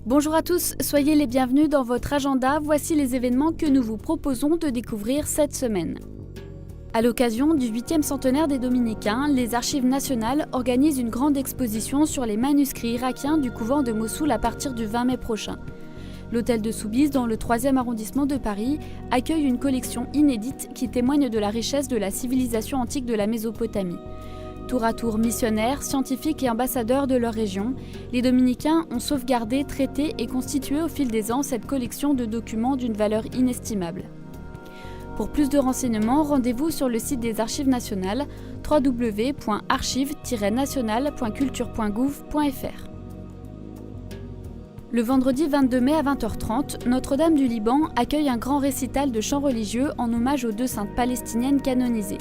Bonjour à tous, soyez les bienvenus dans votre agenda. Voici les événements que nous vous proposons de découvrir cette semaine. À l'occasion du 8e centenaire des Dominicains, les Archives nationales organisent une grande exposition sur les manuscrits irakiens du couvent de Mossoul à partir du 20 mai prochain. L'hôtel de Soubise, dans le 3e arrondissement de Paris, accueille une collection inédite qui témoigne de la richesse de la civilisation antique de la Mésopotamie. Tour à tour missionnaires, scientifiques et ambassadeurs de leur région, les Dominicains ont sauvegardé, traité et constitué au fil des ans cette collection de documents d'une valeur inestimable. Pour plus de renseignements, rendez-vous sur le site des Archives nationales www.archives-nationales.culture.gouv.fr. Le vendredi 22 mai à 20h30, Notre-Dame du Liban accueille un grand récital de chants religieux en hommage aux deux saintes palestiniennes canonisées.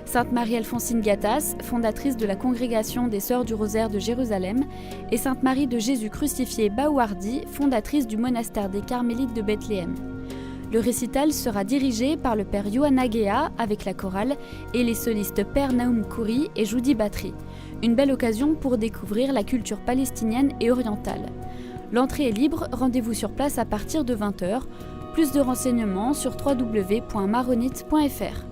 Sainte Marie-Alphonsine Gattas, fondatrice de la congrégation des Sœurs du Rosaire de Jérusalem, et Sainte Marie de Jésus crucifié Baouardi, fondatrice du monastère des Carmélites de Bethléem. Le récital sera dirigé par le père Yohanna Guéa avec la chorale et les solistes père Naoum Khoury et Joudi Batri. Une belle occasion pour découvrir la culture palestinienne et orientale. L'entrée est libre, rendez-vous sur place à partir de 20h. Plus de renseignements sur www.maronite.fr.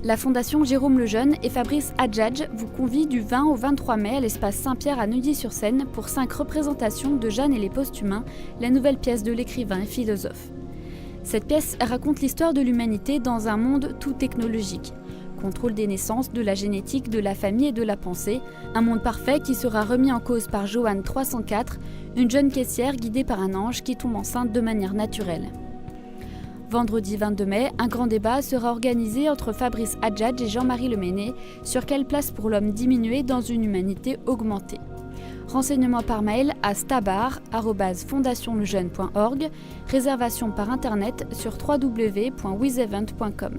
La Fondation Jérôme Lejeune et Fabrice Adjadj vous convient du 20 au 23 mai à l'espace Saint-Pierre à Neuilly-sur-Seine pour 5 représentations de Jeanne et les Posthumains, la nouvelle pièce de l'écrivain et philosophe. Cette pièce raconte l'histoire de l'humanité dans un monde tout technologique. Contrôle des naissances, de la génétique, de la famille et de la pensée. Un monde parfait qui sera remis en cause par Joanne 304, une jeune caissière guidée par un ange qui tombe enceinte de manière naturelle. Vendredi 22 mai, un grand débat sera organisé entre Fabrice Adjadj et Jean-Marie Leméné sur quelle place pour l'homme diminué dans une humanité augmentée. Renseignements par mail à stabar@fondationlejeune.org, réservation par internet sur www.wizevent.com.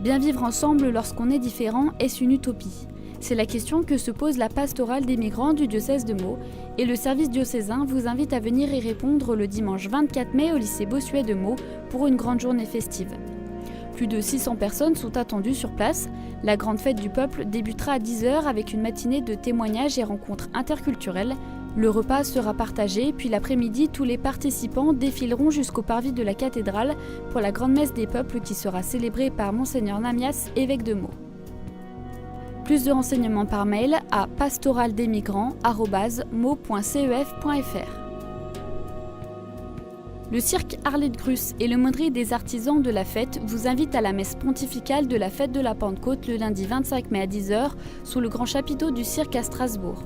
Bien vivre ensemble lorsqu'on est différent, est-ce une utopie ? C'est la question que se pose la pastorale des migrants du diocèse de Meaux et le service diocésain vous invite à venir y répondre le dimanche 24 mai au lycée Bossuet de Meaux pour une grande journée festive. Plus de 600 personnes sont attendues sur place. La grande fête du peuple débutera à 10h avec une matinée de témoignages et rencontres interculturelles. Le repas sera partagé, puis l'après-midi, tous les participants défileront jusqu'au parvis de la cathédrale pour la grande messe des peuples qui sera célébrée par Monseigneur Namias, évêque de Meaux. Plus de renseignements par mail à pastoraldesmigrants@meaux.cef.fr. Le cirque Arlette Grus et le Monderie des artisans de la fête vous invitent à la messe pontificale de la fête de la Pentecôte le lundi 25 mai à 10h sous le grand chapiteau du cirque à Strasbourg.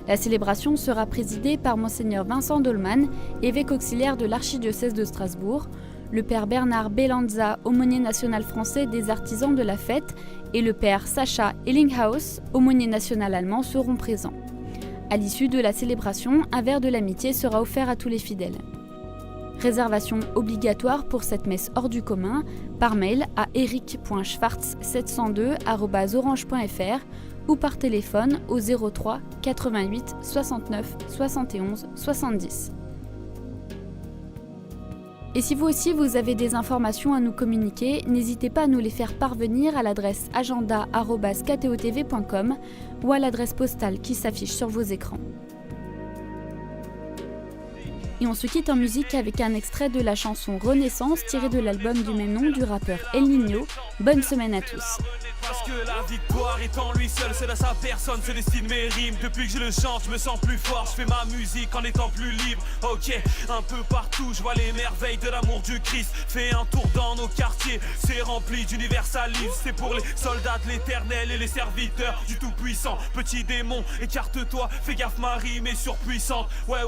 La célébration sera présidée par Monseigneur Vincent Dolman, évêque auxiliaire de l'archidiocèse de Strasbourg, le père Bernard Belanza, aumônier national français des artisans de la fête, et le père Sacha Ellinghaus, aumônier national allemand, seront présents. À l'issue de la célébration, un verre de l'amitié sera offert à tous les fidèles. Réservation obligatoire pour cette messe hors du commun par mail à eric.schwartz702@orange.fr ou par téléphone au 03 88 69 71 70. Et si vous aussi vous avez des informations à nous communiquer, n'hésitez pas à nous les faire parvenir à l'adresse agenda@ktotv.com ou à l'adresse postale qui s'affiche sur vos écrans. Et on se quitte en musique avec un extrait de la chanson Renaissance tirée de l'album du même nom du rappeur El Niño. Bonne semaine à tous. Parce que la victoire est en lui seul, c'est à sa personne, se destine mes rimes. Depuis que je le chante, je me sens plus fort, je fais ma musique en étant plus libre. Ok, un peu partout, je vois les merveilles de l'amour du Christ. Fais un tour dans nos quartiers, c'est rempli d'universalisme. C'est pour les soldats de l'éternel et les serviteurs du tout-puissant. Petit démon, écarte-toi, fais gaffe, ma rime est surpuissante. Ouais,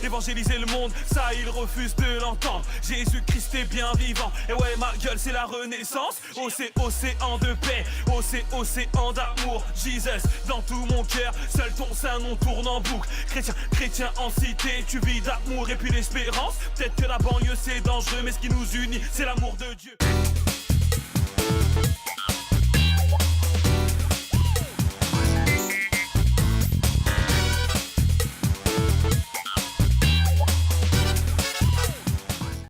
évangéliser le monde, ça ils refusent de l'entendre. Jésus-Christ est bien vivant, et ouais, ma gueule c'est la renaissance. Oh, c'est océan de paix. Oh, c'est océan d'amour, Jesus, dans tout mon cœur, seul ton sein non tourne en boucle. Chrétien en cité, tu vis d'amour et puis l'espérance. Peut-être que la banlieue c'est dangereux, mais ce qui nous unit, c'est l'amour de Dieu.